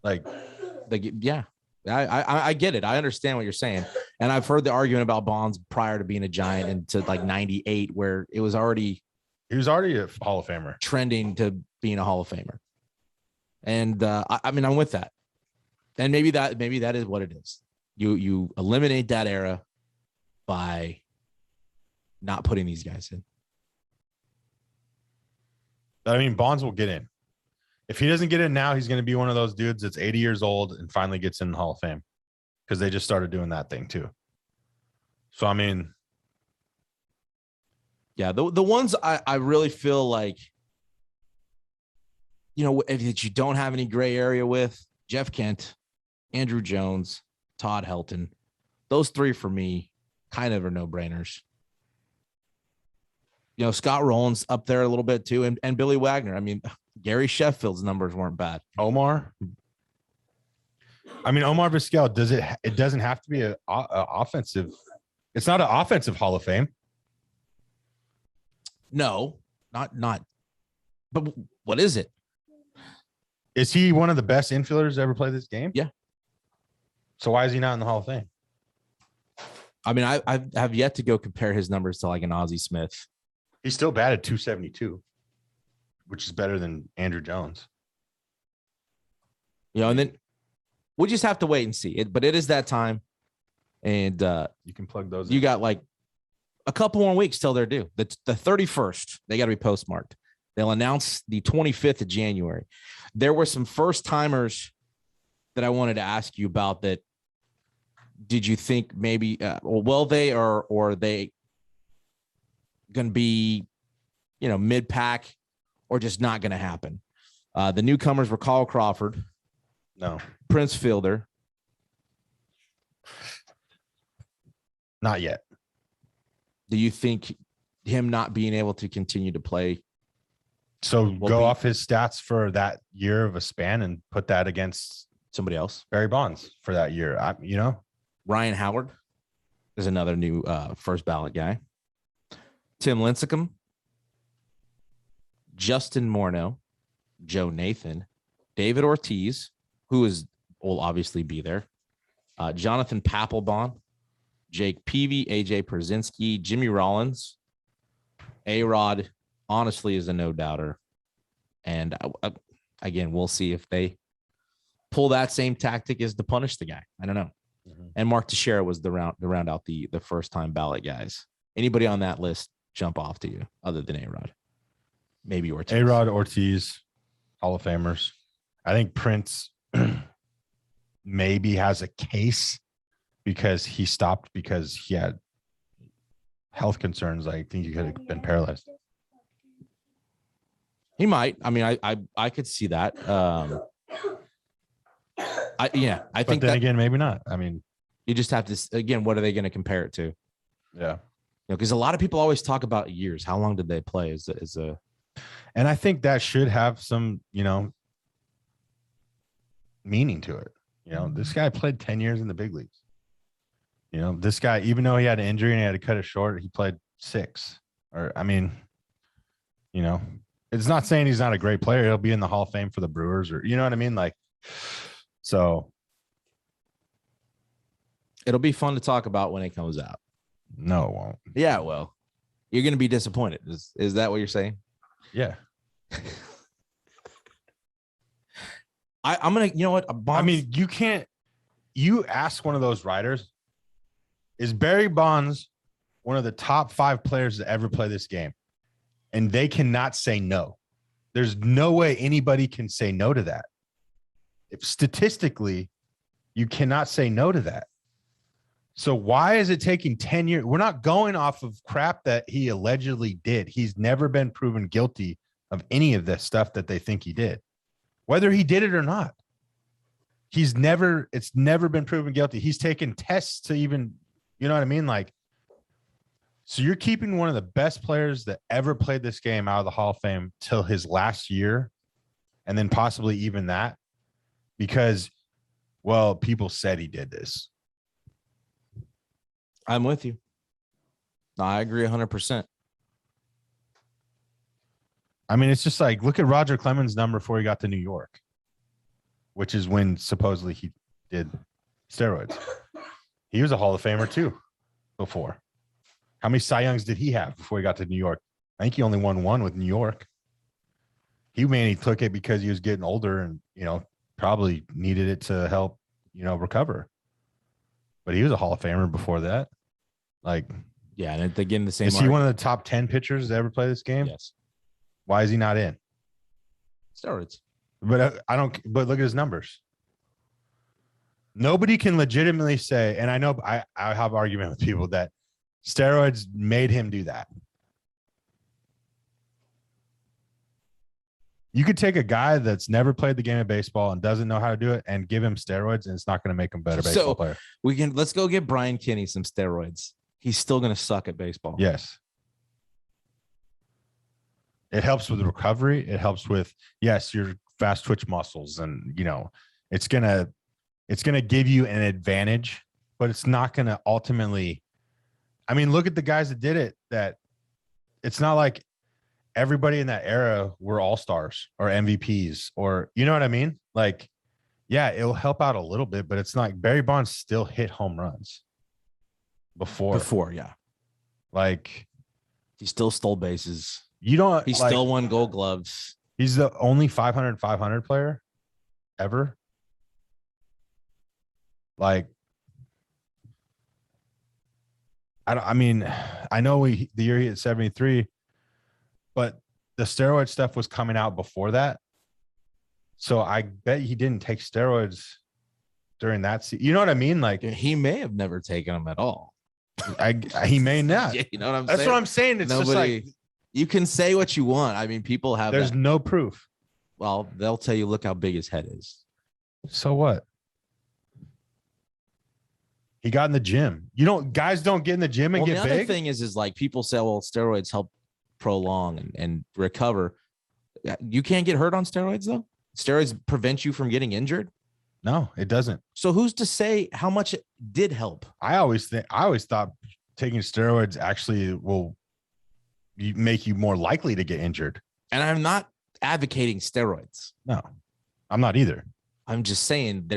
Yeah. I get it. I understand what you're saying. And I've heard the argument about Bonds prior to being a Giant and to like 98, where he was already a Hall of Famer, trending to being a Hall of Famer. And I mean, I'm with that. And maybe that is what it is. You eliminate that era by not putting these guys in. I mean, Bonds will get in. If he doesn't get in now, he's going to be one of those dudes that's 80 years old and finally gets in the Hall of Fame because they just started doing that thing too. So, I mean. Yeah, the ones I really feel like, if you don't have any gray area with, Jeff Kent, Andrew Jones, Todd Helton, those three for me kind of are no-brainers. Scott Rowland's up there a little bit too, and Billy Wagner. I mean, Gary Sheffield's numbers weren't bad. Omar Vizquel, it doesn't have to be an offensive. It's not an offensive Hall of Fame. No, not. But what is it? Is he one of the best infielders to ever play this game? Yeah. So why is he not in the Hall of Fame? I mean, I have yet to go compare his numbers to like an Ozzie Smith. He's still batted 272, which is better than Andrew Jones. And then we'll just have to wait and see it. But it is that time, and you can plug those. You got like a couple more weeks till they're due. The 31st, they got to be postmarked. They'll announce the 25th of January. There were some first timers that I wanted to ask you about that. Did you think maybe, or are they going to be mid-pack or just not going to happen. The newcomers were Kyle Crawford. No. Prince Fielder. Not yet. Do you think him not being able to continue to play? So go off his stats for that year of a span and put that against somebody else. Barry Bonds for that year. Ryan Howard is another new first ballot guy. Tim Lincecum, Justin Morneau, Joe Nathan, David Ortiz, will obviously be there. Jonathan Papelbon, Jake Peavy, AJ Pierzynski, Jimmy Rollins, A-Rod honestly is a no-doubter. And again, we'll see if they pull that same tactic as to punish the guy. I don't know. Mm-hmm. And Mark Teixeira was the round out the first-time ballot guys. Anybody on that list jump off to you other than A-Rod? Maybe Ortiz. A-Rod, Ortiz, Hall of Famers. I think Prince maybe has a case because he stopped because he had health concerns. I think he could have been paralyzed. He might. I mean, I could see that. I think then again, maybe not. I mean, you just have to, again, what are they going to compare it to? Yeah. Because a lot of people always talk about years. How long did they play? And I think that should have some, meaning to it. This guy played 10 years in the big leagues. This guy, even though he had an injury and he had to cut it short, he played 6. It's not saying he's not a great player. He'll be in the Hall of Fame for the Brewers, or you know what I mean? So it'll be fun to talk about when it comes out. No, it won't. Yeah, well, you're going to be disappointed. Is that what you're saying? Yeah. I'm going to, you know what? You ask one of those writers, is Barry Bonds one of the top 5 players to ever play this game? And they cannot say no. There's no way anybody can say no to that. If statistically, you cannot say no to that. So why is it taking 10 years? We're not going off of crap that he allegedly did. He's never been proven guilty of any of this stuff that they think he did, whether he did it or not. It's never been proven guilty. He's taken tests to even, you know what I mean? So you're keeping one of the best players that ever played this game out of the Hall of Fame till his last year, and then possibly even that, because, well, people said he did this. I'm with you. I agree 100%. I mean, it's just look at Roger Clemens' number before he got to New York, which is when supposedly he did steroids. He was a Hall of Famer too before. How many Cy Youngs did he have before he got to New York? I think he only won 1 with New York. He mainly took it because he was getting older and, probably needed it to help, recover. But he was a Hall of Famer before that. Yeah, and again, the same. Is he one of the top 10 pitchers to ever play this game? Yes. Why is he not in? Steroids. But but look at his numbers. Nobody can legitimately say, and I know I have argument with people that steroids made him do that. You could take a guy that's never played the game of baseball and doesn't know how to do it and give him steroids, and it's not going to make him a better baseball player. Let's go get Brian Kinney some steroids. He's still going to suck at baseball. Yes. It helps with recovery. It helps with, yes, your fast twitch muscles, and it's going to give you an advantage, but it's not going to ultimately. I mean, look at the guys that did it. That it's not like everybody in that era were all-stars or MVPs, or you know what I mean? Yeah, it'll help out a little bit, but it's not. Barry Bonds still hit home runs before. Yeah. He still stole bases. He still won Gold Gloves. He's the only 500 player ever. I know the year he hit 73, but the steroid stuff was coming out before that. So I bet he didn't take steroids during that season. You know what I mean? He may have never taken them at all. He may not. You know what I'm saying? That's what I'm saying. It's just You can say what you want. I mean, people have. There's no proof. Well, they'll tell you, look how big his head is. So what? He got in the gym. Guys don't get in the gym and get big. The other thing is like people say, well, steroids help prolong and recover. You can't get hurt on steroids though. Steroids prevent you from getting injured. No, it doesn't. So who's to say how much it did help? I always thought taking steroids actually will make you more likely to get injured. And I'm not advocating steroids. No, I'm not either. I'm just saying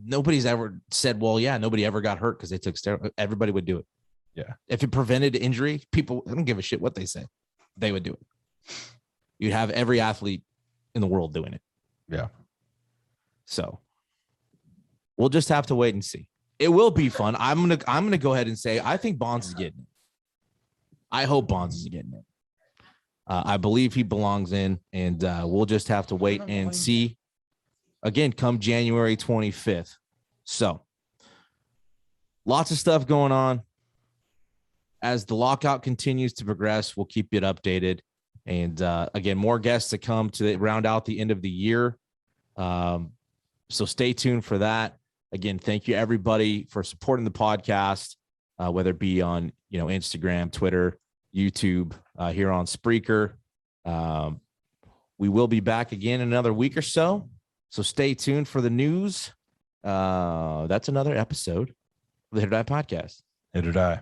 nobody's ever said, well, yeah, nobody ever got hurt because they took steroids. Everybody would do it. Yeah. If it prevented injury, people, I don't give a shit what they say. They would do it. You'd have every athlete in the world doing it. Yeah. So we'll just have to wait and see. It will be fun. I'm gonna go ahead and say I think Bonds is getting it. I hope Bonds is getting it. I believe he belongs in, and we'll just have to wait and see. Again, come January 25th. So lots of stuff going on. As the lockout continues to progress, we'll keep it updated. And again, more guests to come to round out the end of the year. So stay tuned for that. Again, thank you everybody for supporting the podcast, whether it be on Instagram, Twitter, YouTube, here on Spreaker. We will be back again in another week or so. So stay tuned for the news. That's another episode of the HIT.OR.DIE podcast. HIT.OR.DIE.